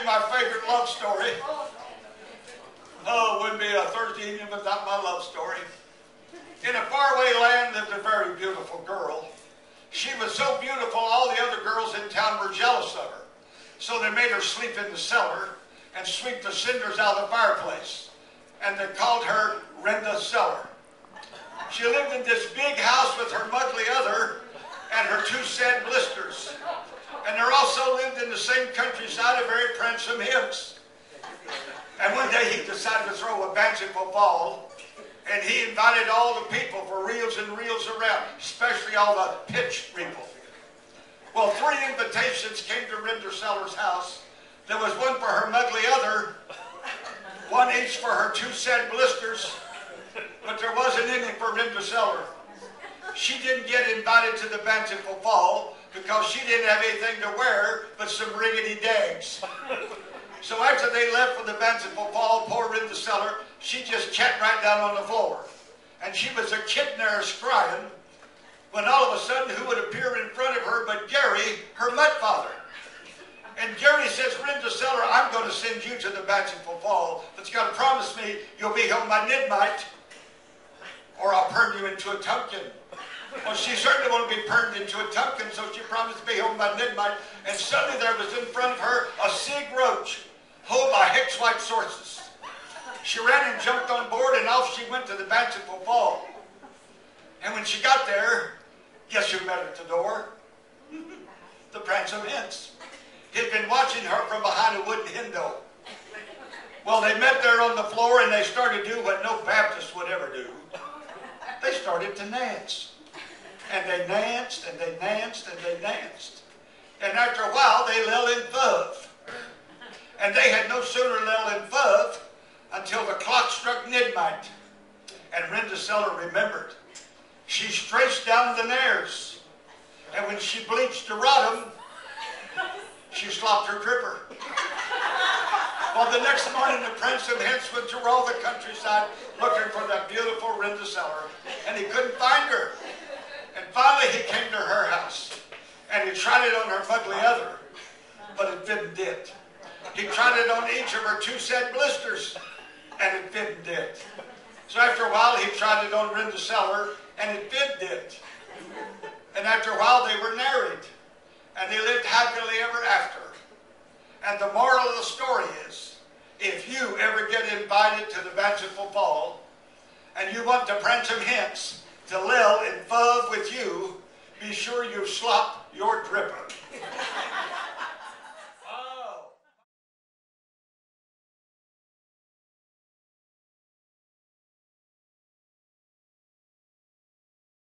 my favorite love story. Oh, it wouldn't be a Thursday evening without my love story. In a faraway land lived a very beautiful girl. She was so beautiful, all the other girls in town were jealous of her. So they made her sleep in the cellar and sweep the cinders out of the fireplace. And they called her Renda Cellar. She lived in this big house with her muggly other and her two sad blisters. And there also lived in the same countryside a very handsome Hips. And one day he decided to throw a bountiful ball, and he invited all the people for reels and reels around, especially all the pitch people. Well, 3 invitations came to Renda Cellar's house. There was one for her muggly other, one each for her two sad blisters, but there wasn't any for Renda Cellar. She didn't get invited to the bountiful ball because she didn't have anything to wear but some riggedy dags. So after they left for the bountiful ball, poor Renda Cellar, she just sat right down on the floor. And she was a kitten there crying, when all of a sudden who would appear in front of her but Gary, her mud father. And Gary says, Renda Cellar, I'm going to send you to the bountiful ball, but you got to promise me you'll be home by midnight, or I'll turn you into a pumpkin. Well, she certainly won't be turned into a pumpkin, so she promised to be home by midnight. And suddenly there was in front of her a sig roach, hold by hex-like sources. She ran and jumped on board, and off she went to the bountiful ball. And when she got there, guess who met her at the door? The Prancing Hens. He'd been watching her from behind a wooden window. Well, they met there on the floor, and they started to do what no Baptist would ever do. They started to dance. And they danced, and they danced, and they danced. And after a while, they lell in love. And they had no sooner lell in love until the clock struck midnight. And Renda Cellar remembered. She stretched down the nares. And when she bleached the rotom, she slopped her tripper. Well, the next morning, the Prancing Hens went through all the countryside looking for that beautiful Renda Cellar. And he couldn't find her. And finally, he came to her house. And he tried it on her muggly other. But it didn't did. He tried it on each of her two sad blisters. And it didn't did. So after a while, he tried it on Renda Cellar. And it did. And after a while, they were married. And they lived happily ever after. And the moral of the story is, if you ever get invited to the bountiful ball, and you want the Prancing Hens to lill in love with you, be sure you slop your dripper.